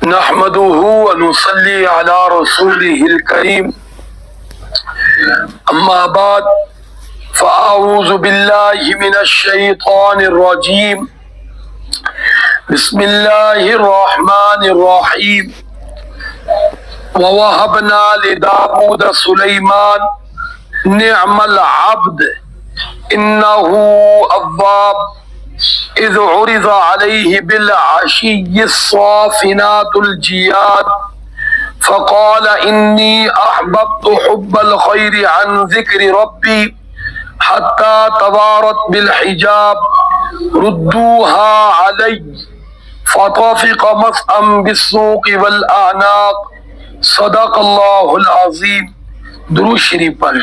نحمده ونصلي على رسوله الكريم أما بعد فأعوذ بالله من الشيطان الرجيم بسم الله الرحمن الرحيم ووهبنا لداود سليمان نعم العبد إنه أواب إذ عرض عليه بالعشي الصافنات الجياد فقال إني أحببت حب الخير عن ذكر ربي حتى توارت بالحجاب ردوها علي فطفق مسحا بالسوق والأعناق صدق الله العظيم. درود شریف پڑھ.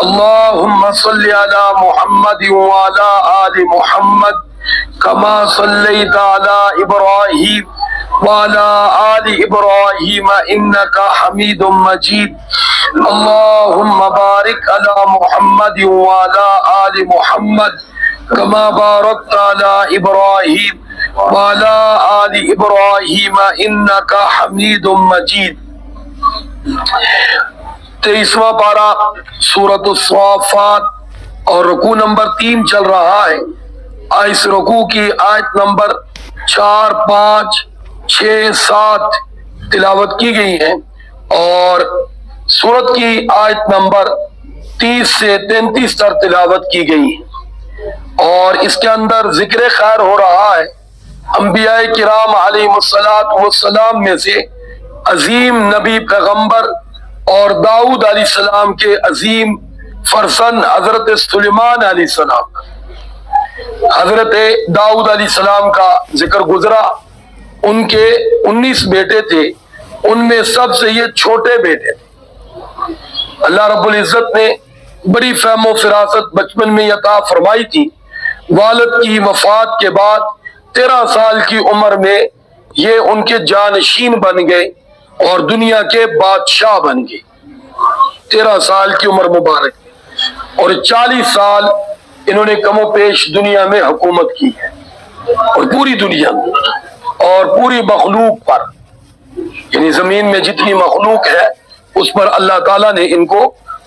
اللهم صل على محمد وعلى آل محمد كما صليت على إبراهيم وعلى آل إبراهيم إنك حميد مجيد. اللهم بارك على محمد وعلى آل محمد كما باركت على إبراهيم وعلى آل إبراهيم إنك حميد مجيد. 23واں پارہ سورۃ الصافات اور رکوع نمبر 3 چل رہا ہے. اس رکوع کی آیت نمبر 4، 5، 6، 7 تلاوت کی گئی ہیں اور سورت کی آیت نمبر 30 سے 33 تک تلاوت کی گئی ہے اور اس کے اندر ذکر خیر ہو رہا ہے انبیاء کرام علیہم السلام میں سے عظیم نبی پیغمبر اور داؤد علیہ السلام کے عظیم فرزند حضرت سلیمان علیہ السلام. حضرت داؤد علیہ السلام کا ذکر گزرا. ان کے 19 بیٹے تھے، ان میں سب سے یہ چھوٹے بیٹے تھے. اللہ رب العزت نے بڑی فہم و فراست بچپن میں عطا فرمائی تھی. والد کی وفات کے بعد 13 سال کی عمر میں یہ ان کے جانشین بن گئے اور دنیا کے بادشاہ بن گئے. 13 سال کی عمر مبارک اور 40 سال انہوں نے کم و بیش دنیا میں حکومت کی ہے اور پوری دنیا اور پوری مخلوق پر، یعنی زمین میں جتنی مخلوق ہے اس پر اللہ تعالیٰ نے ان کو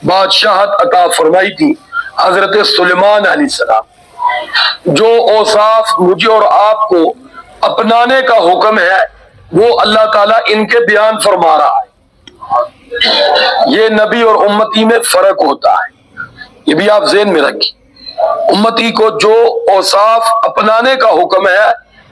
بادشاہت عطا فرمائی تھی. حضرت سلیمان علیہ السلام جو اوصاف مجھے اور آپ کو اپنانے کا حکم ہے وہ اللہ تعالیٰ ان کے بیان فرما رہا ہے. یہ نبی اور امتی میں فرق ہوتا ہے، یہ بھی آپ ذہن میں رکھیں. امتی کو جو اوصاف اپنانے کا حکم ہے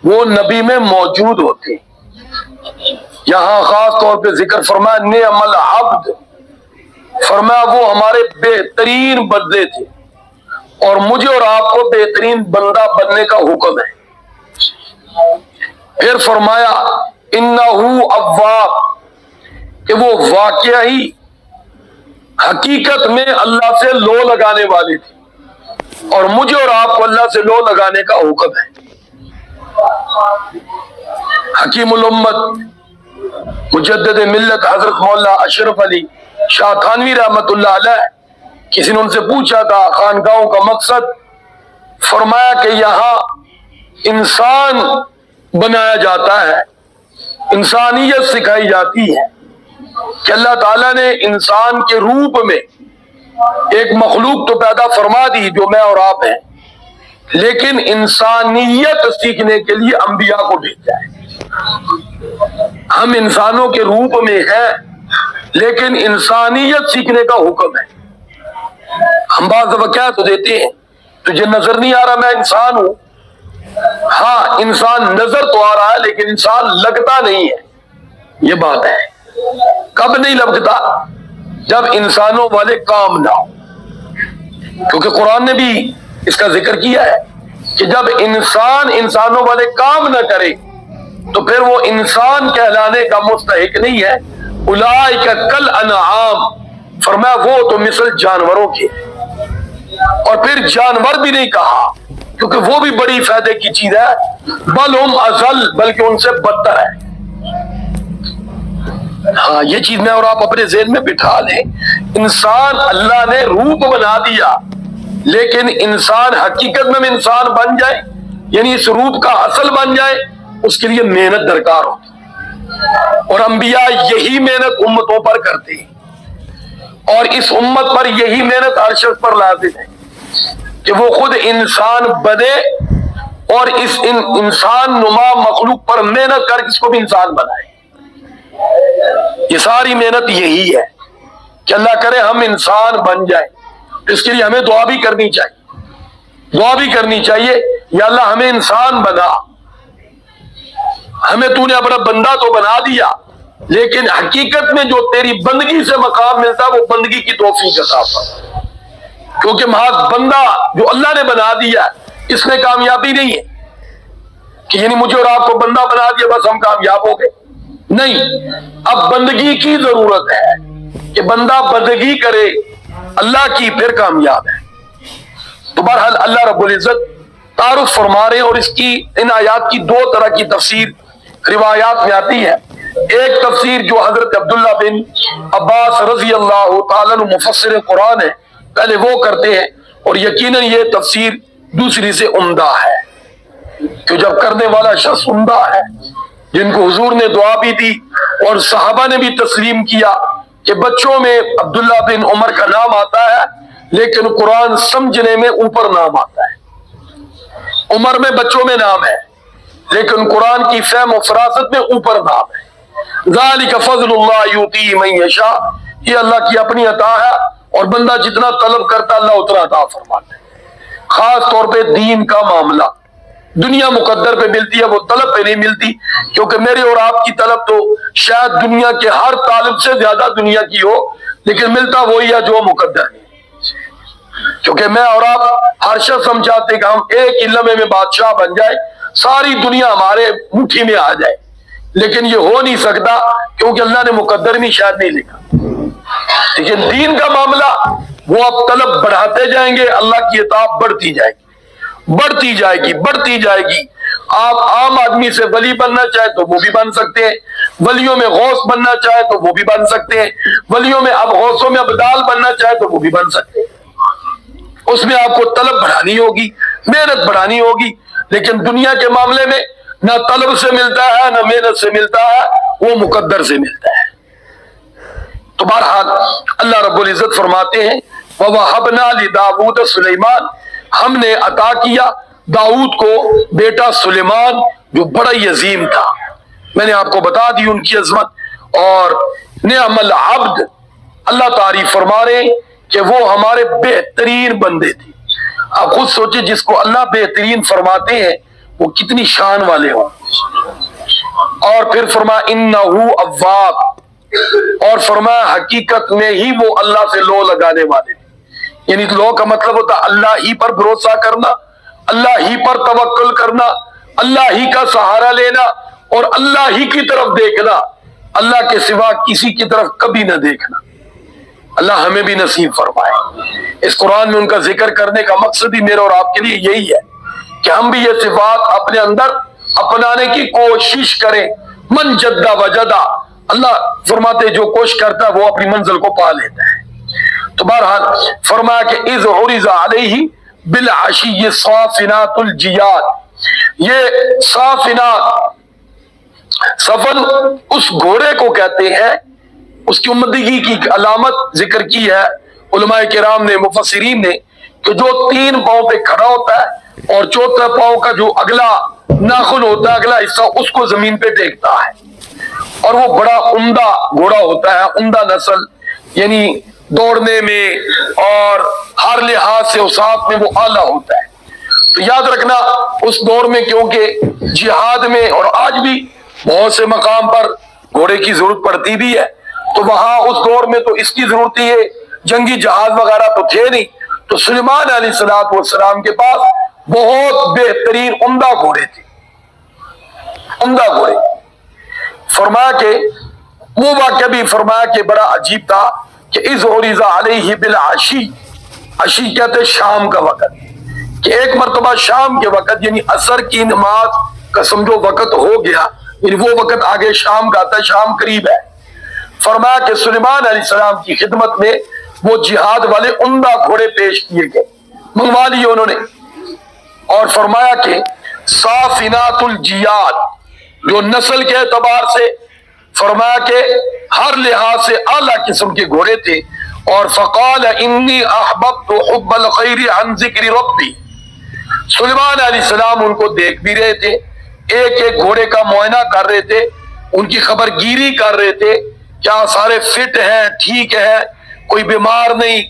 وہ نبی میں موجود ہوتے ہیں. یہاں خاص طور پہ ذکر فرمایا نعم العبد، فرمایا وہ ہمارے بہترین بندے تھے اور مجھے اور آپ کو بہترین بندہ بننے کا حکم ہے. پھر فرمایا انہو اواب، کہ وہ واقعہ ہی حقیقت میں اللہ سے لو لگانے والی تھی اور مجھے اور آپ کو اللہ سے لو لگانے کا حکم ہے. حکیم الامت مجدد ملت حضرت مولانا اشرف علی شاہ تھانوی رحمت اللہ علیہ، کسی نے ان سے پوچھا تھا خانقاہوں کا مقصد، فرمایا کہ یہاں انسان بنایا جاتا ہے، انسانیت سکھائی جاتی ہے کہ اللہ تعالیٰ نے انسان کے روپ میں ایک مخلوق تو پیدا فرما دی جو میں اور آپ ہیں، لیکن انسانیت سیکھنے کے لیے انبیاء کو بھیجا ہے. ہم انسانوں کے روپ میں ہیں لیکن انسانیت سیکھنے کا حکم ہے. ہم بعض دفعہ کہہ تو دیتے ہیں تجھے نظر نہیں آ رہا میں انسان ہوں. ہاں انسان نظر تو آ رہا ہے لیکن انسان لگتا نہیں ہے. یہ بات ہے. کب نہیں لگتا؟ جب انسانوں والے کام نہ ہو. کیونکہ قرآن نے بھی اس کا ذکر کیا ہے کہ جب انسان انسانوں والے کام نہ کرے تو پھر وہ انسان کہلانے کا مستحق نہیں ہے. اولئک کالانعام، فرمایا وہ تو مثل جانوروں کے. اور پھر جانور بھی نہیں کہا کیونکہ وہ بھی بڑی فائدے کی چیز ہے، بل ہم اضل، بلکہ ان سے بدتر ہے. ہاں یہ چیز میں اور آپ اپنے ذہن میں بٹھا لیں. انسان اللہ نے روپ بنا دیا لیکن انسان حقیقت میں انسان بن جائے، یعنی اس روپ کا اصل بن جائے، اس کے لیے محنت درکار ہوتی. اور انبیاء یہی محنت امتوں پر کرتے ہیں، اور اس امت پر یہی محنت ہر شخص پر لازم ہے کہ وہ خود انسان بنے اور اس انسان نما مخلوق پر محنت کر اس کو بھی انسان بنائے۔ یہ ساری محنت یہی ہے کہ اللہ کرے ہم انسان بن جائیں۔ اس کے لیے ہمیں دعا بھی کرنی چاہیے، دعا بھی کرنی چاہیے، یا اللہ ہمیں انسان بنا، ہمیں تو نے اپنا بندہ تو بنا دیا، لیکن حقیقت میں جو تیری بندگی سے مقام ملتا ہے وہ بندگی کی توفیق عطا فرما، کیونکہ محض بندہ جو اللہ نے بنا دیا اس میں کامیابی نہیں ہے کہ یعنی مجھے اور آپ کو بندہ بنا دیا بس ہم کامیاب ہو گئے، نہیں، اب بندگی کی ضرورت ہے کہ بندہ بندگی کرے اللہ کی، پھر کامیاب ہے۔ تو بہرحال اللہ رب العزت تعارف فرما رہے ہیں، اور اس کی ان آیات کی دو طرح کی تفسیر روایات میں آتی ہے۔ ایک تفسیر جو حضرت عبداللہ بن عباس رضی اللہ تعالیٰ عنہ مفسر قرآن ہے پہلے وہ کرتے ہیں، اور یقیناً یہ تفسیر دوسری سے عمدہ ہے، کہ جب کرنے والا شخص عمدہ ہے، جن کو حضور نے دعا بھی دی اور صحابہ نے بھی تسلیم کیا کہ بچوں میں عبداللہ بن عمر کا نام آتا ہے لیکن قرآن سمجھنے میں اوپر نام آتا ہے، عمر میں بچوں میں نام ہے لیکن قرآن کی فہم و فراست میں اوپر نام ہے۔ ذالک فضل اللہ یؤتی من یشاء، یہ اللہ کی اپنی عطا ہے، اور بندہ جتنا طلب کرتا اللہ اتنا عطا فرماتا ہے۔ خاص طور پہ دین کا معاملہ دنیا مقدر پہ ملتی ہے، وہ طلب پہ نہیں ملتی، کیونکہ میرے اور آپ کی طلب تو شاید دنیا کے ہر طالب سے زیادہ دنیا کی ہو، لیکن ملتا وہی ہے جو مقدر ہے، کیونکہ میں اور آپ ہر شخص ہم چاہتے ہیں کہ ہم ایک ہی لمحے میں بادشاہ بن جائے، ساری دنیا ہمارے مٹھی میں آ جائے، لیکن یہ ہو نہیں سکتا کیونکہ اللہ نے مقدر میں شاید نہیں لکھا۔ لیکن دین کا معاملہ وہ آپ طلب بڑھاتے جائیں گے، اللہ کی اطاعت بڑھتی جائے گی، بڑھتی جائے گی، بڑھتی جائے گی۔ آپ عام آدمی سے ولی بننا چاہے تو وہ بھی بن سکتے ہیں، ولیوں میں غوث بننا چاہے تو وہ بھی بن سکتے ہیں، ولیوں میں اب غوثوں میں ابدال بننا چاہے تو وہ بھی بن سکتے ہیں۔ اس میں آپ کو طلب بڑھانی ہوگی، محنت بڑھانی ہوگی، لیکن دنیا کے معاملے میں نہ طلب سے ملتا ہے نہ محنت سے ملتا ہے، وہ مقدر سے ملتا ہے۔ تو بہرحال اللہ رب العزت فرماتے ہیں وَوَهَبْنَا لِدَاوُودَ سُلَيْمَانَ، ہم نے عطا کیا داؤد کو بیٹا سلیمان جو بڑا ہی عظیم تھا۔ میں نے آپ کو بتا دی ان کی عظمت، اور نعم العبد، اللہ تعریف فرما رہے ہیں کہ وہ ہمارے بہترین بندے تھے۔ آپ خود سوچیں جس کو اللہ بہترین فرماتے ہیں وہ کتنی شان والے ہوں۔ اور پھر فرمایا انہ اواب، اور فرمایا حقیقت میں ہی وہ اللہ سے لو لگانے والے تھے، یعنی لو کا مطلب ہوتا اللہ ہی پر بھروسہ کرنا، اللہ ہی پر توکل کرنا، اللہ ہی کا سہارا لینا، اور اللہ ہی کی طرف دیکھنا، اللہ کے سوا کسی کی طرف کبھی نہ دیکھنا۔ اللہ ہمیں بھی نصیب فرمائے۔ اس قرآن میں ان کا ذکر کرنے کا مقصد ہی میرے اور آپ کے لیے یہی ہے کہ ہم بھی یہ صفات اپنے اندر اپنانے کی کوشش کریں۔ من جدہ وجدہ، اللہ فرماتے جو کوشش کرتا ہے وہ اپنی منزل کو پا لیتا ہے۔ تو بہرحال فرمایا کہ اذ عرض علیہ بالعشی صافنات الجیاد، یہ صافنات صفن اس گھوڑے کو کہتے ہیں، اس کی امدگی کی علامت ذکر کی ہے علماء کرام نے، مفسرین نے، کہ جو 3 پاؤں پہ کھڑا ہوتا ہے اور چوتھے پاؤں کا جو اگلا ناخن ہوتا ہے، اگلا حصہ، اس کو زمین پہ ٹیکتا ہے، اور وہ بڑا عمدہ گھوڑا ہوتا ہے، عمدہ نسل، یعنی دوڑنے میں اور ہر لحاظ سے اوصاف میں وہ اعلیٰ ہوتا ہے۔ تو یاد رکھنا اس دور میں، کیونکہ جہاد میں اور آج بھی بہت سے مقام پر گھوڑے کی ضرورت پڑتی بھی ہے، تو وہاں اس دور میں تو اس کی ضرورت ہی ہے، جنگی جہاز وغیرہ تو تھے نہیں، تو سلیمان علیہ السلام کے پاس بہت بہترین عمدہ گھوڑے تھے، عمدہ گھوڑے۔ فرمایا کہ وہ واقعہ بھی فرمایا کہ بڑا عجیب تھا کہ اذ عرض علیہ بالعشی، عشی کہتے شام کا وقت، کہ ایک مرتبہ شام کے وقت یعنی عصر کی نماز کا سمجھو وقت ہو گیا، یعنی وہ وقت آگے شام کا آتا ہے، شام قریب ہے۔ فرمایا کہ سلیمان علیہ السلام کی خدمت میں وہ جہاد والے عمدہ گھوڑے پیش کیے گئے، منگوا لیے انہوں نے، اور فرمایا کہ صافنات الجیاد، جو نسل کے اعتبار سے فرمایا کہ ہر لحاظ سے اعلیٰ قسم کے گھوڑے تھے. اور فقال انی احببت حب الخیر عن ذکر ربی. سلیمان علیہ السلام ان کو دیکھ بھی رہے تھے, ایک ایک گھوڑے کا معائنہ کر رہے تھے, ان کی خبر گیری کر رہے تھے, کیا سارے فٹ ہیں, ٹھیک ہے, کوئی بیمار نہیں,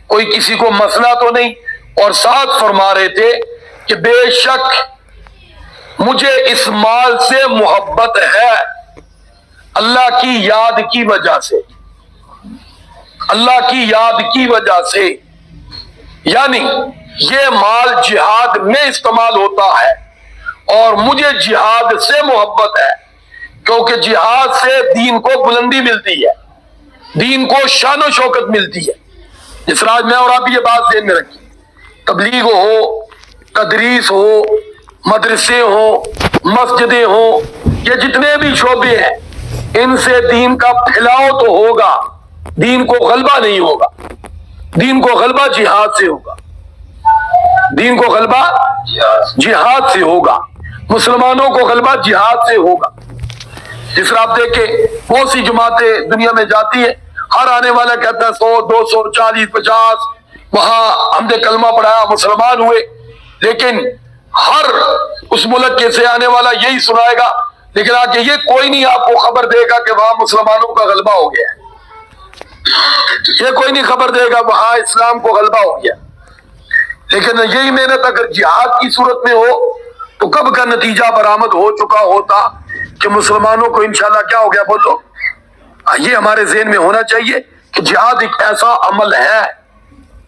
کوئی کسی کو مسئلہ تو نہیں. اور ساتھ فرما رہے تھے کہ بے شک مجھے اس مال سے محبت ہے اللہ کی یاد کی وجہ سے, اللہ کی یاد کی وجہ سے. یعنی یہ مال جہاد میں استعمال ہوتا ہے اور مجھے جہاد سے محبت ہے, کیونکہ جہاد سے دین کو بلندی ملتی ہے, دین کو شان و شوکت ملتی ہے. جس راج میں اور آپ یہ بات ذہن میں رکھیں, تبلیغ ہو, تدریس ہو, مدرسے ہو, مسجدیں ہوں, یہ جتنے بھی شعبے ہیں, ان سے دین کا پھیلاؤ تو ہوگا, دین کو غلبہ نہیں ہوگا. دین کو غلبہ جہاد سے ہوگا, دین کو غلبہ جہاد سے ہوگا, مسلمانوں کو غلبہ جہاد سے ہوگا. جس طرح آپ دیکھیں بہت سی جماعتیں دنیا میں جاتی ہیں, ہر آنے والا کہتا ہے 100 200 40 50 وہاں ہم نے کلمہ پڑھایا مسلمان ہوئے, لیکن ہر اس ملک کے سے آنے والا یہی سنائے گا, لیکن آگے یہ کوئی نہیں آپ کو خبر دے گا کہ وہاں مسلمانوں کا غلبہ ہو گیا ہے, یہ کوئی نہیں خبر دے گا وہاں اسلام کو غلبہ ہو گیا. لیکن یہی محنت اگر جہاد کی صورت میں ہو تو کب کا نتیجہ برآمد ہو چکا ہوتا کہ مسلمانوں کو انشاءاللہ کیا ہو گیا, بولو. یہ ہمارے ذہن میں ہونا چاہیے کہ جہاد ایک ایسا عمل ہے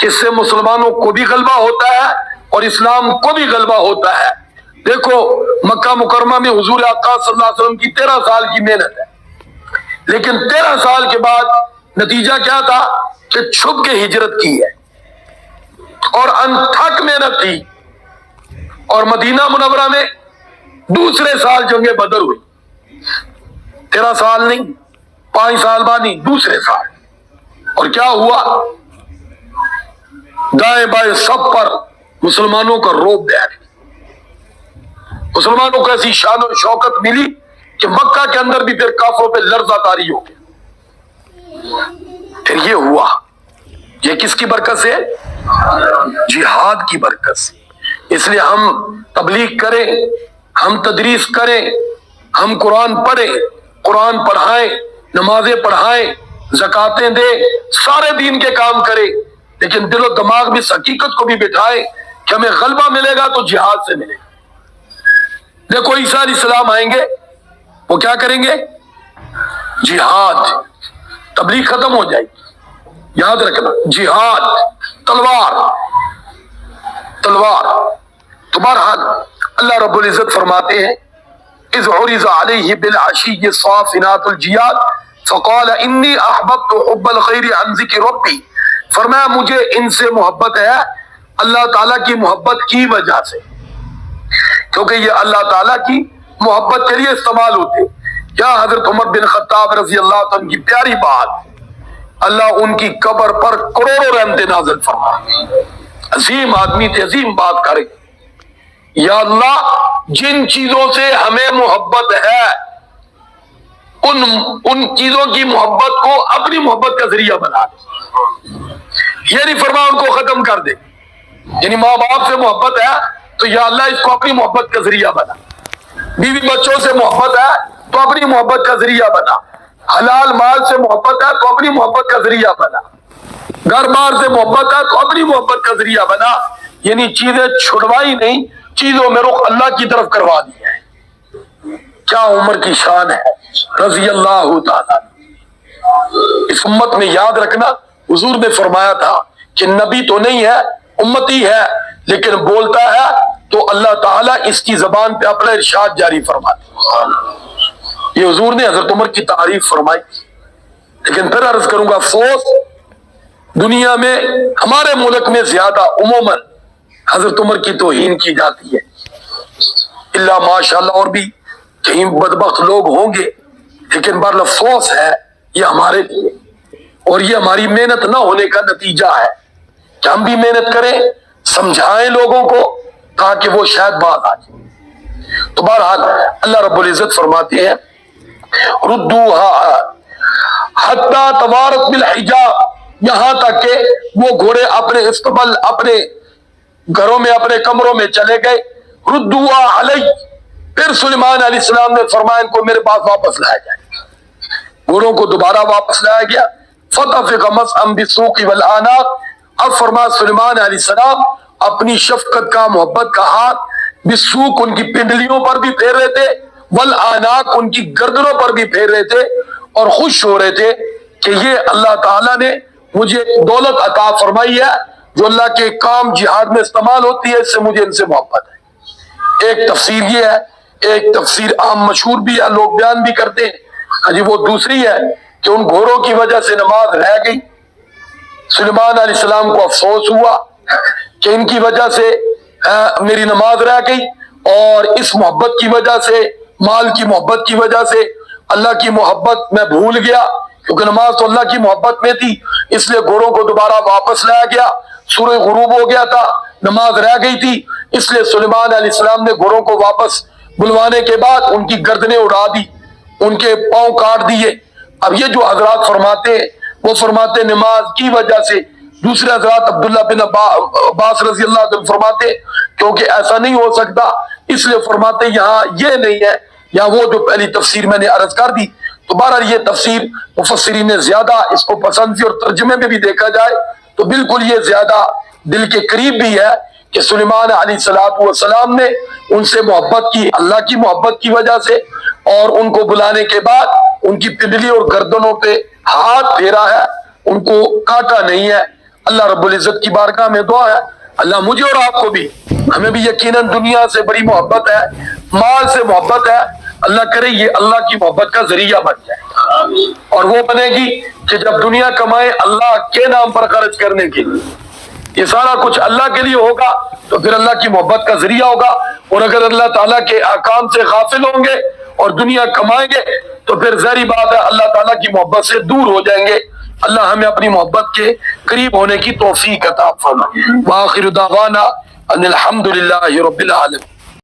جس سے مسلمانوں کو بھی غلبہ ہوتا ہے اور اسلام کو بھی غلبہ ہوتا ہے. دیکھو مکہ مکرمہ میں حضور آقا صلی اللہ علیہ وسلم کی 13 سال کی محنت ہے, لیکن 13 سال کے بعد نتیجہ کیا تھا کہ چھپ کے ہجرت کی ہے اور انتھک محنت تھی. اور مدینہ منورہ میں دوسرے سال جنگ بدر ہوئی, 13 سال نہیں, 5 سال بعد نہیں, دوسرے سال. اور کیا ہوا, دائیں بائیں سب پر مسلمانوں کا روب دیا گیا, مسلمانوں کو ایسی شان و شوکت ملی کہ مکہ کے اندر بھی پھر کافروں پہ لرزہ طاری ہو گیا. پھر یہ ہوا, یہ کس کی برکت سے؟ جہاد کی برکت سے. اس لیے ہم تبلیغ کریں, ہم تدریس کریں, ہم قرآن پڑھیں, قرآن پڑھائیں, نمازیں پڑھائیں, زکاتیں دیں, سارے دین کے کام کریں, لیکن دل و دماغ میں اس حقیقت کو بھی بٹھائیں کہ ہمیں غلبہ ملے گا تو جہاد سے ملے گا. دیکھو عیسیٰ علیہ السلام آئیں گے, وہ کیا کریں گے؟ جہاد. تبلیغ ختم ہو جائے گی, یاد رکھنا, جہاد, تلوار. تو بہرحال اللہ رب العزت فرماتے ہیں اذ عرض علیہ بالعشی الصافنات الجیاد فقال انی احببت حب الخیر عن ذکر ربی. فرمایا مجھے ان سے محبت ہے اللہ تعالیٰ کی محبت کی وجہ سے, کیونکہ یہ اللہ تعالیٰ کی محبت کے لیے استعمال ہوتے. کیا حضرت عمر بن خطاب رضی اللہ عنہ کی پیاری بات, اللہ ان کی قبر پر کروڑوں رحمتیں نازل فرمائے. عظیم آدمی تھے, عظیم بات کرے. یا اللہ جن چیزوں سے ہمیں محبت ہے ان چیزوں کی محبت کو اپنی محبت کا ذریعہ بنا دے. یہ نہیں فرما ان کو ختم کر دے. یعنی ماں باپ سے محبت ہے تو یا اللہ اس کو اپنی محبت کا ذریعہ بنا, بیوی بچوں سے محبت ہے تو اپنی محبت کا ذریعہ بنا, حلال مال سے محبت ہے تو اپنی محبت کا ذریعہ بنا, گھر بار سے محبت ہے تو اپنی محبت کا ذریعہ بنا. یعنی چیزیں چھڑوائی نہیں, چیزوں میں رخ اللہ کی طرف کروا دیا ہے. کیا عمر کی شان ہے رضی اللہ تعالیٰ. اس امت میں یاد رکھنا حضور نے فرمایا تھا کہ نبی تو نہیں ہے, امتی ہے, لیکن بولتا ہے تو اللہ تعالیٰ اس کی زبان پہ اپنا ارشاد جاری فرماتے. یہ حضور نے حضرت عمر کی تعریف فرمائی. لیکن پھر عرض کروں گا, افسوس دنیا میں ہمارے ملک میں زیادہ عموماً حضرت عمر کی توہین کی جاتی ہے. اللہ ماشاءاللہ اور بھی کہیں بدبخت لوگ ہوں گے, لیکن بہرحال افسوس ہے یہ ہمارے لیے, اور یہ ہماری محنت نہ ہونے کا نتیجہ ہے کہ ہم بھی محنت کریں, سمجھائیں لوگوں کو تاکہ وہ شاید بات آ جائے. تو بہرحال اللہ رب العزت فرماتے ہیں ردوها حتی توارت بالحجاب، یہاں تک کہ وہ گھوڑے اپنے استقبال اپنے گھروں میں اپنے کمروں میں چلے گئے. ردوا علی، پھر سلیمان علیہ السلام نے فرمایا ان کو میرے پاس واپس لایا جائے. گھوڑوں کو دوبارہ واپس لایا گیا. فتفق مسحا بالسوق والاعناق، اب فرمایا سلیمان علیہ السلام اپنی شفقت کا محبت کا ہاتھ بالسوق ان کی پنڈلیوں پر بھی پھیر رہے تھے، والاعناق ان کی گردنوں پر بھی پھیر رہے تھے، اور خوش ہو رہے تھے کہ یہ اللہ تعالیٰ نے مجھے دولت عطا فرمائی ہے جو اللہ کے کام جہاد میں استعمال ہوتی ہے، اس سے مجھے ان سے محبت ہے. ایک تفسیر یہ ہے، ایک تفسیر عام مشہور بھی ہے، لوگ بیان بھی کرتے ہیں. جی وہ دوسری ہے کہ ان گھوڑوں کی وجہ سے نماز رہ گئی. سلیمان علیہ السلام کو افسوس ہوا کہ ان کی وجہ سے میری نماز رہ گئی، اور اس محبت کی وجہ سے، مال کی محبت کی وجہ سے اللہ کی محبت میں بھول گیا، کیونکہ نماز تو اللہ کی محبت میں تھی، اس لیے گھوڑوں کو دوبارہ واپس لایا گیا. سورج غروب ہو گیا تھا، نماز رہ گئی تھی، اس لیے سلیمان علیہ السلام نے گھوڑوں کو واپس بلوانے کے بعد ان کی گردنیں اڑا دی، ان کے پاؤں کاٹ دیے. اب یہ جو حضرات فرماتے ہیں وہ فرماتے نماز کی وجہ سے. دوسرے حضرات عبداللہ بن عباس رضی اللہ عنہ فرماتے کیونکہ ایسا نہیں ہو سکتا، اس لیے فرماتے یہاں یہ نہیں ہے، یا وہ جو پہلی تفسیر میں نے عرض کر دی. تو بہرحال یہ تفسیر مفسرین نے زیادہ اس کو پسند کی، اور ترجمے میں بھی دیکھا جائے تو بالکل یہ زیادہ دل کے قریب بھی ہے کہ سلیمان علیہ السلام نے ان سے محبت کی اللہ کی محبت کی وجہ سے، اور ان کو بلانے کے بعد ان کی پنڈلی اور گردنوں پہ ہاتھ پھیرا ہے، ان کو کاٹا نہیں ہے. اللہ رب العزت کی بارگاہ میں دعا ہے اللہ مجھے اور آپ کو بھی، ہمیں بھی یقیناً دنیا سے بڑی محبت ہے، مال سے محبت ہے، اللہ کرے یہ اللہ کی محبت کا ذریعہ بن جائے، اور وہ بنے گی کہ جب دنیا کمائے اللہ کے نام پر خرچ کرنے کے لیے، یہ سارا کچھ اللہ کے لیے ہوگا تو پھر اللہ کی محبت کا ذریعہ ہوگا. اور اگر اللہ تعالیٰ کے احکام سے غافل ہوں گے اور دنیا کمائیں گے تو پھر ظاہری بات ہے اللہ تعالیٰ کی محبت سے دور ہو جائیں گے. اللہ ہمیں اپنی محبت کے قریب ہونے کی توفیق عطا فرمائے. وآخر دعوانا ان الحمد للہ رب العالمین.